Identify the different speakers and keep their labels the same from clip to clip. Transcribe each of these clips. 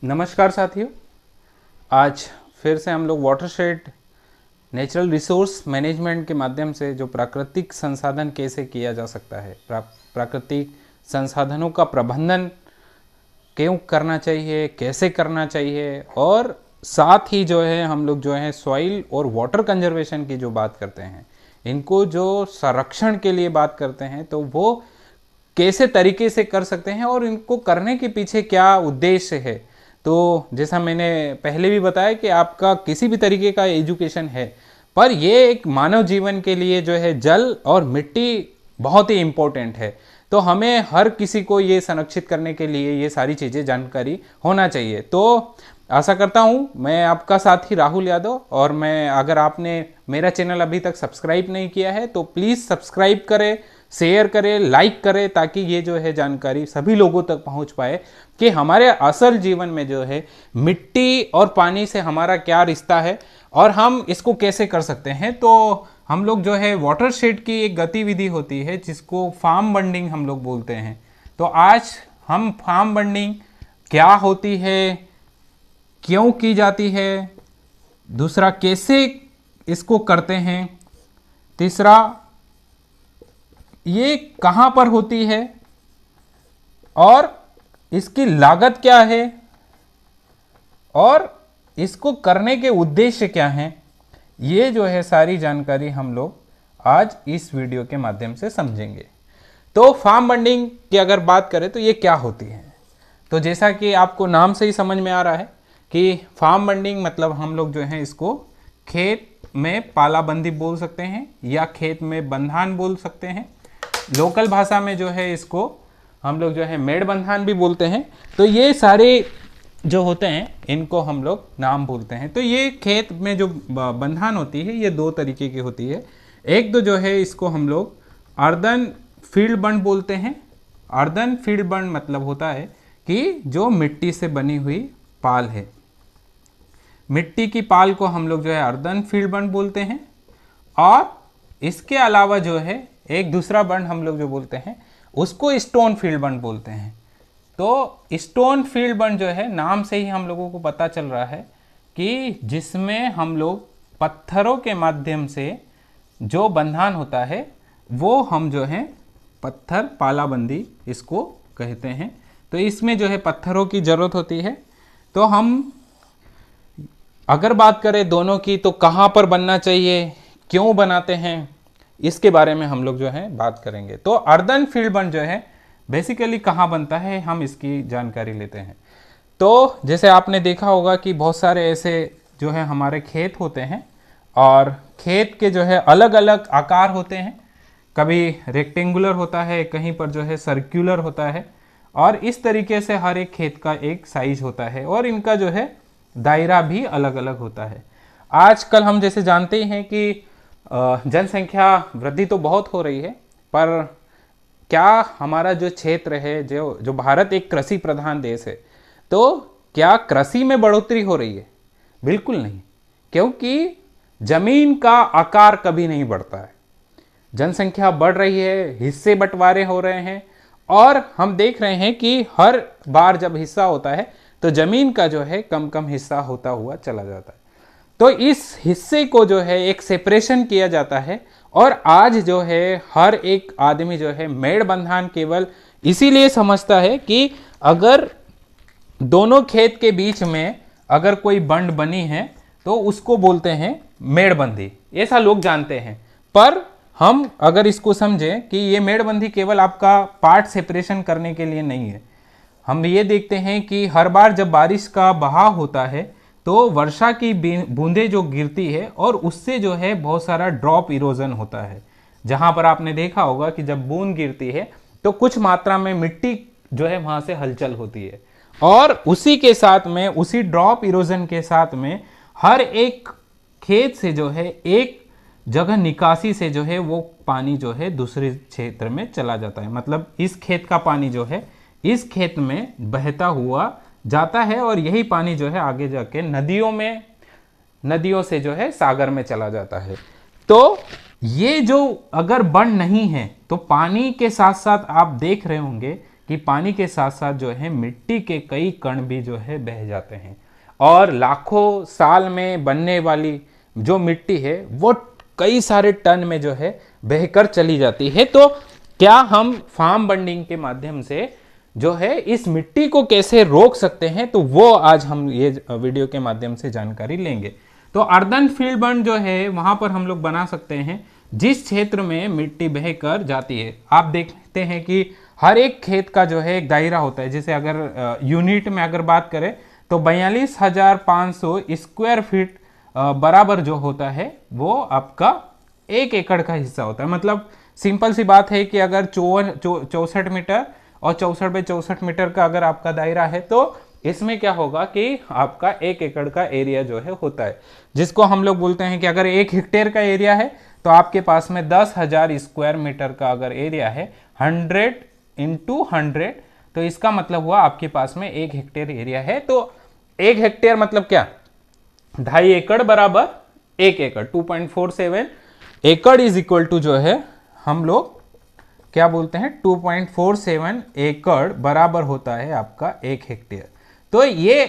Speaker 1: नमस्कार साथियों। आज फिर से हम लोग वाटरशेड नेचुरल रिसोर्स मैनेजमेंट के माध्यम से जो प्राकृतिक संसाधन कैसे किया जा सकता है, प्राकृतिक संसाधनों का प्रबंधन क्यों करना चाहिए, कैसे करना चाहिए, और साथ ही जो है हम लोग जो है सॉइल और वाटर कंजर्वेशन की जो बात करते हैं, इनको जो संरक्षण के लिए बात करते हैं, तो वो कैसे तरीके से कर सकते हैं और इनको करने के पीछे क्या उद्देश्य है। तो जैसा मैंने पहले भी बताया कि आपका किसी भी तरीके का एजुकेशन है, पर ये एक मानव जीवन के लिए जो है जल और मिट्टी बहुत ही इम्पोर्टेंट है। तो हमें हर किसी को ये संरक्षित करने के लिए ये सारी चीज़ें जानकारी होना चाहिए। तो आशा करता हूँ मैं आपका साथी राहुल यादव, और मैं अगर आपने मेरा चैनल अभी तक सब्सक्राइब नहीं किया है तो प्लीज़ सब्सक्राइब करें, शेयर करें, लाइक करें, ताकि ये जो है जानकारी सभी लोगों तक पहुंच पाए कि हमारे असल जीवन में जो है मिट्टी और पानी से हमारा क्या रिश्ता है और हम इसको कैसे कर सकते हैं। तो हम लोग जो है वाटरशेड की एक गतिविधि होती है जिसको फार्म बंडिंग हम लोग बोलते हैं। तो आज हम फार्म बंडिंग क्या होती है, क्यों की जाती है, दूसरा कैसे इसको करते हैं, तीसरा ये कहाँ पर होती है और इसकी लागत क्या है और इसको करने के उद्देश्य क्या हैं, ये जो है सारी जानकारी हम लोग आज इस वीडियो के माध्यम से समझेंगे। तो फार्म बंडिंग की अगर बात करें तो ये क्या होती है, तो जैसा कि आपको नाम से ही समझ में आ रहा है कि फार्म बंडिंग मतलब हम लोग जो है इसको खेत में पालाबंदी बोल सकते हैं या खेत में बंधान बोल सकते हैं। लोकल भाषा में जो है इसको हम लोग जो है मेड़ बंधान भी बोलते हैं। तो ये सारे जो होते हैं इनको हम लोग नाम बोलते हैं। तो ये खेत में जो बंधान होती है ये दो तरीके की होती है। एक तो जो है इसको हम लोग अर्दन फील्ड बंड बोलते हैं। अर्दन फील्ड बंड मतलब होता है कि जो मिट्टी से बनी हुई पाल है, मिट्टी की पाल को हम लोग जो है अर्दन फील्ड बंड बोलते हैं। और इसके अलावा जो है एक दूसरा बंड हम लोग जो बोलते हैं उसको स्टोन फील्ड बंड बोलते हैं। तो स्टोन फील्ड बंड जो है नाम से ही हम लोगों को पता चल रहा है कि जिसमें हम लोग पत्थरों के माध्यम से जो बंधान होता है वो हम जो है पत्थर पालाबंदी इसको कहते हैं। तो इसमें जो है पत्थरों की ज़रूरत होती है। तो हम अगर बात करें दोनों की तो कहाँ पर बनना चाहिए, क्यों बनाते हैं, इसके बारे में हम लोग जो है बात करेंगे। तो अर्दन फील्ड बंड जो है बेसिकली कहाँ बनता है हम इसकी जानकारी लेते हैं। तो जैसे आपने देखा होगा कि बहुत सारे ऐसे जो है हमारे खेत होते हैं और खेत के जो है अलग अलग आकार होते हैं। कभी रेक्टेंगुलर होता है, कहीं पर जो है सर्कुलर होता है, और इस तरीके से हर एक खेत का एक साइज होता है और इनका जो है दायरा भी अलग अलग होता है। आजकल हम जैसे जानते हैं कि जनसंख्या वृद्धि तो बहुत हो रही है, पर क्या हमारा जो क्षेत्र है, जो भारत एक कृषि प्रधान देश है, तो क्या कृषि में बढ़ोतरी हो रही है? बिल्कुल नहीं, क्योंकि जमीन का आकार कभी नहीं बढ़ता है। जनसंख्या बढ़ रही है, हिस्से बंटवारे हो रहे हैं, और हम देख रहे हैं कि हर बार जब हिस्सा होता है तो जमीन का जो है कम कम हिस्सा होता हुआ चला जाता है। तो इस हिस्से को जो है एक सेपरेशन किया जाता है, और आज जो है हर एक आदमी जो है मेड़ बंधान केवल इसीलिए समझता है कि अगर दोनों खेत के बीच में अगर कोई बंड बनी है तो उसको बोलते हैं मेड़बंदी, ऐसा लोग जानते हैं। पर हम अगर इसको समझें कि ये मेड़बंदी केवल आपका पार्ट सेपरेशन करने के लिए नहीं है। हम ये देखते हैं कि हर बार जब बारिश का बहाव होता है तो वर्षा की बूंदें जो गिरती है और उससे जो है बहुत सारा ड्रॉप इरोजन होता है। जहां पर आपने देखा होगा कि जब बूंद गिरती है तो कुछ मात्रा में मिट्टी जो है वहां से हलचल होती है, और उसी के साथ में, उसी ड्रॉप इरोजन के साथ में हर एक खेत से जो है एक जगह निकासी से जो है वो पानी जो है दूसरे क्षेत्र में चला जाता है। मतलब इस खेत का पानी जो है इस खेत में बहता हुआ जाता है, और यही पानी जो है आगे जाके नदियों से जो है सागर में चला जाता है। तो ये जो अगर बंड नहीं है तो पानी के साथ साथ आप देख रहे होंगे कि पानी के साथ साथ जो है मिट्टी के कई कण भी जो है बह जाते हैं, और लाखों साल में बनने वाली जो मिट्टी है वो कई सारे टन में जो है बहकर चली जाती है। तो क्या हम फार्म बंडिंग के माध्यम से जो है इस मिट्टी को कैसे रोक सकते हैं, तो वो आज हम ये वीडियो के माध्यम से जानकारी लेंगे। तो अर्दन फील्ड बंड जो है वहां पर हम लोग बना सकते हैं जिस क्षेत्र में मिट्टी बहकर जाती है। आप देखते हैं कि हर एक खेत का जो है एक दायरा होता है। जैसे अगर यूनिट में अगर बात करें तो 42,500 स्क्वायर फीट बराबर जो होता है वो आपका 1 एकड़ का हिस्सा होता है। मतलब सिंपल सी बात है कि अगर 64 मीटर और 64 बाई 64 मीटर का अगर आपका दायरा है तो इसमें क्या होगा कि आपका 1 एकड़ का एरिया जो है होता है, जिसको हम लोग बोलते हैं कि अगर 1 हेक्टेयर का एरिया है तो आपके पास में 10,000 स्क्वायर मीटर का अगर एरिया है 100 इंटू 100, तो इसका मतलब हुआ आपके पास में 1 हेक्टेयर एरिया है। तो 1 हेक्टेयर मतलब क्या, 2.5 एकड़ बराबर 1 एकड़, 2.47 एकड़ इज इक्वल टू जो है हम लोग क्या बोलते हैं 2.47 एकड़ बराबर होता है आपका 1 हेक्टेयर। तो ये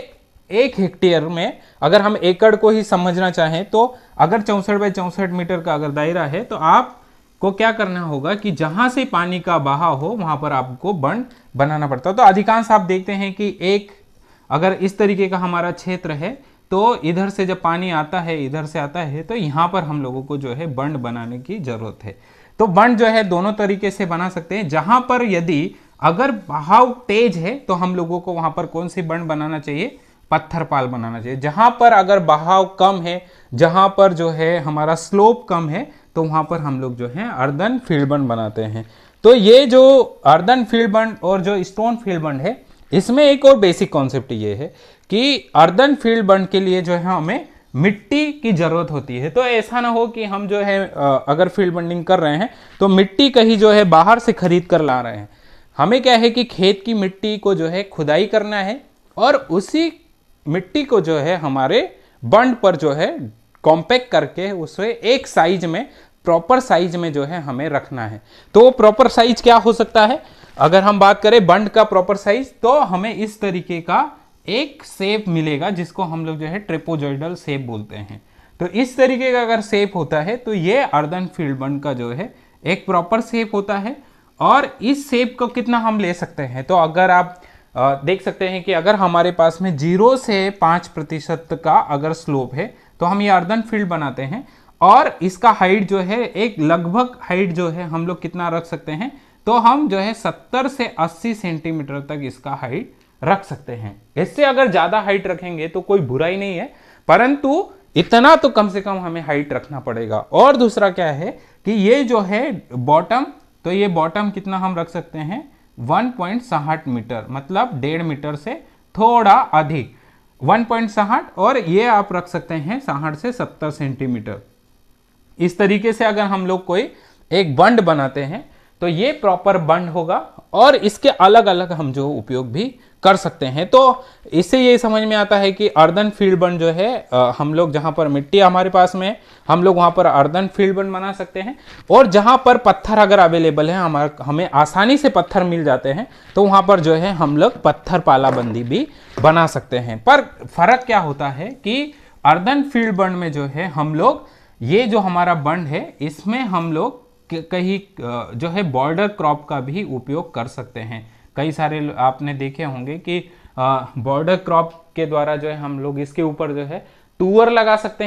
Speaker 1: 1 हेक्टेयर में अगर हम एकड़ को ही समझना चाहें तो अगर 64 बाई 64 मीटर का अगर दायरा है तो आपको क्या करना होगा कि जहां से पानी का बहाव हो वहां पर आपको बंड बनाना पड़ता है। तो अधिकांश आप देखते हैं कि एक अगर इस तरीके का हमारा क्षेत्र है तो इधर से जब पानी आता है इधर से आता है तो यहाँ पर हम लोगों को जो है बंड बनाने की जरूरत है। तो बंड जो है दोनों तरीके से बना सकते हैं। जहां पर यदि अगर बहाव तेज है तो हम लोगों को वहां पर कौन सी बंड बनाना चाहिए, पत्थर पाल बनाना चाहिए। जहां पर अगर बहाव कम है, जहां पर जो है हमारा स्लोप कम है, तो वहां पर हम लोग जो है अर्दन फील्ड बंड बनाते हैं। तो ये जो अर्दन फील्ड बंड और जो स्टोन फील्ड बंड है, इसमें एक और बेसिक कॉन्सेप्ट ये है कि अर्दन फील्ड बंड के लिए जो है हमें मिट्टी की जरूरत होती है। तो ऐसा ना हो कि हम जो है अगर फील्ड बंडिंग कर रहे हैं तो मिट्टी कहीं जो है बाहर से खरीद कर ला रहे हैं। हमें क्या है कि खेत की मिट्टी को जो है खुदाई करना है और उसी मिट्टी को जो है हमारे बंड पर जो है कॉम्पैक्ट करके उसे एक साइज में, प्रॉपर साइज में जो है हमें रखना है। तो प्रॉपर साइज क्या हो सकता है, अगर हम बात करें बंड का प्रॉपर साइज, तो हमें इस तरीके का एक शेप मिलेगा जिसको हम लोग जो है ट्रेपोजॉइडल शेप बोलते हैं। तो इस तरीके का अगर शेप होता है तो ये अर्दन फील्ड बंड का जो है एक प्रॉपर शेप होता है। और इस शेप को कितना हम ले सकते हैं, तो अगर आप देख सकते हैं कि अगर हमारे पास में 0 से 5% का अगर स्लोप है तो हम ये अर्दन फील्ड बनाते हैं। और इसका हाइट जो है एक लगभग हाइट जो है हम लोग कितना रख सकते हैं, तो हम जो है 70 से 80 सेंटीमीटर तक इसका हाइट रख सकते हैं। इससे अगर ज्यादा हाइट रखेंगे तो कोई बुराई नहीं है, परंतु इतना तो कम से कम हमें हाइट रखना पड़ेगा। और दूसरा क्या है कि ये जो है बॉटम, तो ये बॉटम कितना हम रख सकते हैं 1.68 मीटर, मतलब 1.5 मीटर से थोड़ा अधिक 1.68, और ये आप रख सकते हैं 60 से 70 सेंटीमीटर। इस तरीके से अगर हम लोग कोई एक बंड बनाते हैं तो ये प्रॉपर बंड होगा और इसके अलग अलग हम जो उपयोग भी कर सकते हैं। तो इससे ये समझ में आता है कि अर्दन फील्ड बंड जो है हम लोग जहां पर मिट्टी हमारे पास में हम लोग वहां पर अर्दन फील्ड बंड बना सकते हैं। और जहां पर पत्थर अगर अवेलेबल है, हमें आसानी से पत्थर मिल जाते हैं, तो वहां पर जो है हम लोग पत्थर पालाबंदी भी बना सकते हैं। पर फर्क क्या होता है कि अर्दन फील्ड बंड में जो है हम लोग ये जो हमारा बंड है इसमें हम लोग कहीं जो है बॉर्डर क्रॉप का भी उपयोग कर सकते हैं। कई सारे आपने देखे होंगे कि बॉर्डर क्रॉप के द्वारा जो है हम लोग इसके ऊपर जो है तुअर लगा सकते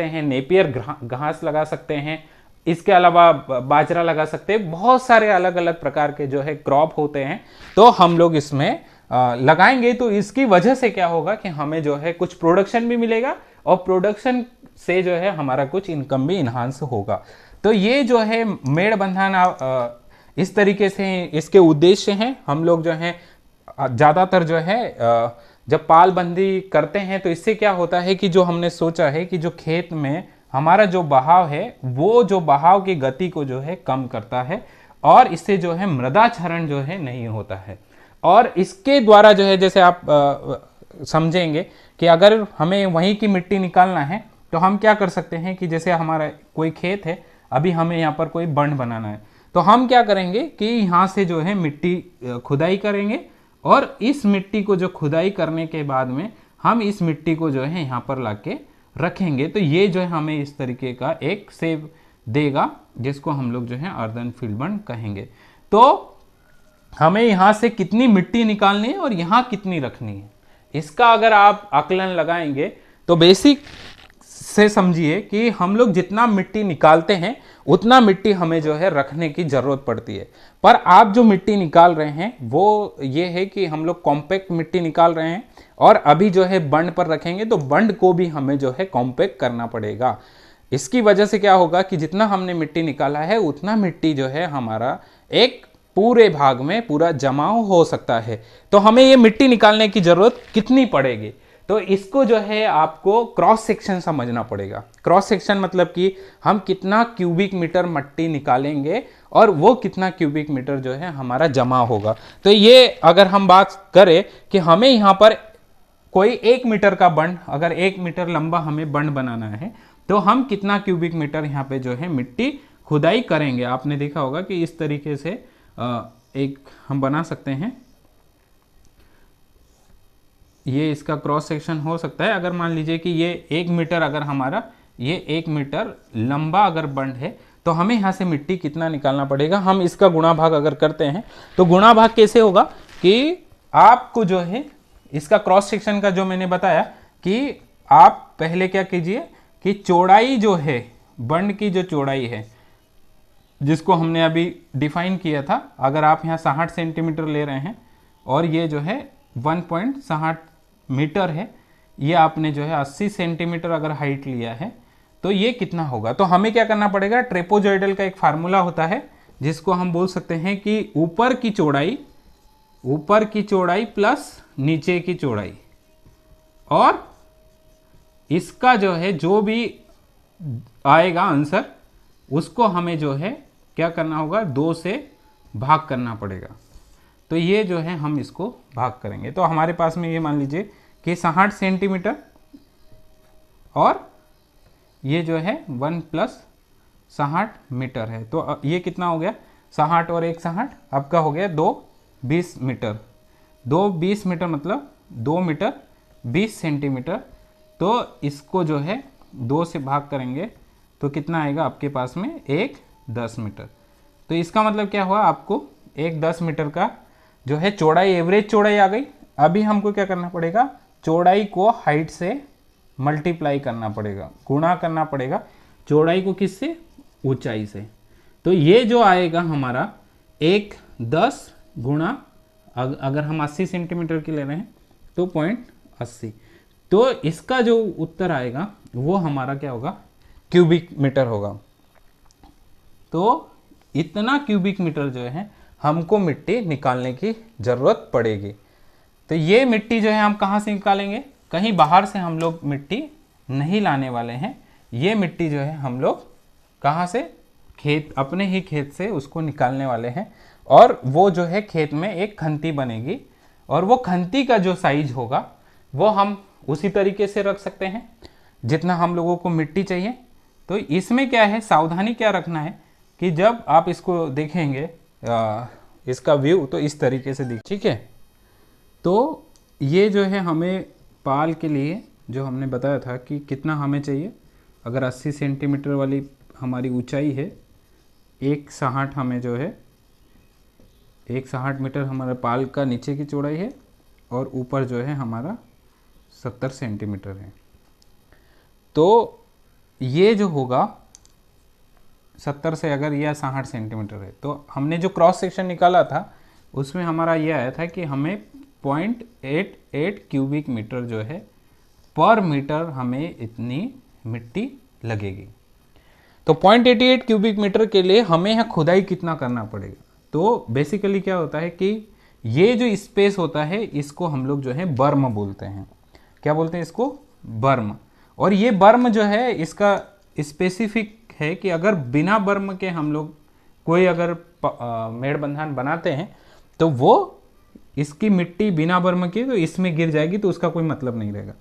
Speaker 1: हैं, नेपियर घास लगा सकते हैं, इसके अलावा बाजरा लगा सकते हैं। बहुत सारे अलग अलग प्रकार के जो है क्रॉप होते हैं, तो हम लोग इसमें लगाएंगे। तो इसकी वजह से क्या होगा कि हमें जो है कुछ प्रोडक्शन भी मिलेगा और प्रोडक्शन से जो है हमारा कुछ इनकम भी इन्हांस होगा। तो ये जो है मेड़ बंधन इस तरीके से इसके उद्देश्य हैं। हम लोग जो है ज़्यादातर जो है जब पाल बंदी करते हैं तो इससे क्या होता है कि जो हमने सोचा है कि जो खेत में हमारा जो बहाव है वो जो बहाव की गति को जो है कम करता है और इससे जो है मृदा क्षरण जो है नहीं होता है। और इसके द्वारा जो है जैसे आप समझेंगे कि अगर हमें वहीं की मिट्टी निकालना है तो हम क्या कर सकते हैं कि जैसे हमारा कोई खेत है, अभी हमें यहाँ पर कोई बंड बनाना है, तो हम क्या करेंगे कि यहाँ से जो है मिट्टी खुदाई करेंगे, और इस मिट्टी को जो खुदाई करने के बाद में हम इस मिट्टी को जो है यहाँ पर लाके रखेंगे। तो ये जो है हमें इस तरीके का एक सेव देगा, जिसको हम लोग जो है अर्दन फील्ड बंड कहेंगे। तो हमें यहाँ से कितनी मिट्टी निकालनी है और यहाँ कितनी रखनी है, इसका अगर आप आकलन लगाएंगे तो बेसिक से समझिए कि हम लोग जितना मिट्टी निकालते हैं उतना मिट्टी हमें जो है रखने की जरूरत पड़ती है। पर आप जो मिट्टी निकाल रहे हैं वो ये है कि हम लोग कॉम्पैक्ट मिट्टी निकाल रहे हैं, और अभी जो है बंड पर रखेंगे तो बंड को भी हमें जो है कॉम्पैक्ट करना पड़ेगा। इसकी वजह से क्या होगा कि जितना हमने मिट्टी निकाला है उतना मिट्टी जो है हमारा एक पूरे भाग में पूरा जमाव हो सकता है। तो हमें ये मिट्टी निकालने की जरूरत कितनी पड़ेगी, तो इसको जो है आपको क्रॉस सेक्शन समझना पड़ेगा। क्रॉस सेक्शन मतलब कि हम कितना क्यूबिक मीटर मिट्टी निकालेंगे और वो कितना क्यूबिक मीटर जो है हमारा जमा होगा। तो ये अगर हम बात करें कि हमें यहाँ पर कोई 1 मीटर का बंड, अगर 1 मीटर लंबा हमें बंड बनाना है तो हम कितना क्यूबिक मीटर यहाँ पे जो है मिट्टी खुदाई करेंगे। आपने देखा होगा कि इस तरीके से एक हम बना सकते हैं, ये इसका क्रॉस सेक्शन हो सकता है। अगर मान लीजिए कि ये 1 मीटर, अगर हमारा ये 1 मीटर लंबा अगर बंड है तो हमें यहाँ से मिट्टी कितना निकालना पड़ेगा। हम इसका गुणा भाग अगर करते हैं तो गुणा भाग कैसे होगा कि आपको जो है इसका क्रॉस सेक्शन का जो मैंने बताया कि आप पहले क्या कीजिए कि चौड़ाई जो है, बंड की जो चौड़ाई है जिसको हमने अभी डिफाइन किया था, अगर आप यहाँ 60 सेंटीमीटर ले रहे हैं और ये जो है 1.60 मीटर है, ये आपने जो है 80 सेंटीमीटर अगर हाइट लिया है तो ये कितना होगा। तो हमें क्या करना पड़ेगा, ट्रेपोजॉइडल का एक फार्मूला होता है जिसको हम बोल सकते हैं कि ऊपर की चौड़ाई प्लस नीचे की चौड़ाई, और इसका जो है जो भी आएगा आंसर उसको हमें जो है क्या करना होगा, 2 से भाग करना पड़ेगा। तो ये जो है हम इसको भाग करेंगे। तो हमारे पास में ये मान लीजिए कि 60 सेंटीमीटर और ये जो है 1 + 60 मीटर है। तो ये कितना हो गया, 60 और 1 60 आपका हो गया 2 20 मीटर। 2 20 मीटर मतलब 2 मीटर 20 सेंटीमीटर। तो इसको जो है 2 से भाग करेंगे तो कितना आएगा आपके पास में, 1 10 मीटर। तो इसका मतलब क्या हुआ, आपको 1 10 मीटर का जो है चौड़ाई, एवरेज चौड़ाई आ गई। अभी हमको क्या करना पड़ेगा, चौड़ाई को हाइट से मल्टीप्लाई करना पड़ेगा, गुणा करना पड़ेगा चौड़ाई को किससे, ऊंचाई से। तो ये जो आएगा हमारा 1 10 गुणा, अगर हम 80 सेंटीमीटर की ले रहे हैं तो 0.80, तो इसका जो उत्तर आएगा वो हमारा क्या होगा, क्यूबिक मीटर होगा। तो इतना क्यूबिक मीटर जो है हमको मिट्टी निकालने की ज़रूरत पड़ेगी। तो ये मिट्टी जो है हम कहाँ से निकालेंगे, कहीं बाहर से हम लोग मिट्टी नहीं लाने वाले हैं। ये मिट्टी जो है हम लोग कहाँ से, खेत, अपने ही खेत से उसको निकालने वाले हैं। और वो जो है खेत में एक खंती बनेगी, और वो खंती का जो साइज होगा वो हम उसी तरीके से रख सकते हैं जितना हम लोगों को मिट्टी चाहिए। तो इसमें क्या है, सावधानी क्या रखना है कि जब आप इसको देखेंगे इसका व्यू तो इस तरीके से दिख, ठीक है। तो ये जो है हमें पाल के लिए जो हमने बताया था कि कितना हमें चाहिए, अगर 80 सेंटीमीटर वाली हमारी ऊंचाई है, 1 60 हमें जो है 1 60 मीटर हमारे पाल का नीचे की चौड़ाई है, और ऊपर जो है हमारा 70 सेंटीमीटर है। तो ये जो होगा 70 से अगर यह 60 सेंटीमीटर है, तो हमने जो क्रॉस सेक्शन निकाला था उसमें हमारा ये आया था कि हमें 0.88 क्यूबिक मीटर जो है पर मीटर हमें इतनी मिट्टी लगेगी। तो 0.88 क्यूबिक मीटर के लिए हमें यहाँ खुदाई कितना करना पड़ेगा। तो बेसिकली क्या होता है कि ये जो स्पेस होता है इसको हम लोग जो है बर्म बोलते हैं। क्या बोलते हैं इसको, बर्म। और ये बर्म जो है इसका स्पेसिफिक है कि अगर बिना बर्म के हम लोग कोई अगर मेड़ बंधान बनाते हैं तो वो इसकी मिट्टी बिना बर्म की तो इसमें गिर जाएगी, तो उसका कोई मतलब नहीं रहेगा।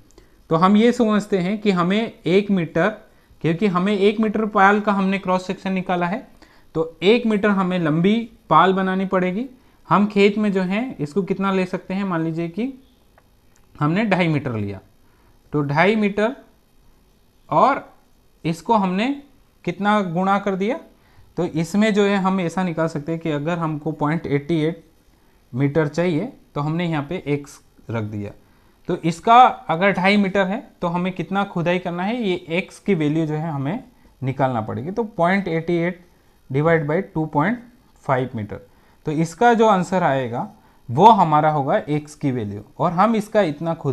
Speaker 1: तो हम ये समझते हैं कि हमें 1 मीटर, क्योंकि हमें 1 मीटर पाल का हमने क्रॉस सेक्शन निकाला है, तो 1 मीटर हमें लंबी पाल बनानी पड़ेगी। हम खेत में जो है इसको कितना ले सकते हैं, मान लीजिए कि हमने 2.5 मीटर लिया, तो 2.5 मीटर और इसको हमने कितना गुणा कर दिया, तो इसमें जो है हम ऐसा निकाल सकते हैं कि अगर हमको 0.88 मीटर चाहिए तो हमने यहाँ पे x रख दिया। तो इसका अगर 2.5 मीटर है तो हमें कितना खुदाई करना है, ये x की वैल्यू जो है हमें निकालना पड़ेगी। तो 0.88 डिवाइड बाई 2.5 मीटर, तो इसका जो आंसर आएगा वो हमारा होगा x की वैल्यू, और हम इसका इतना खुदाई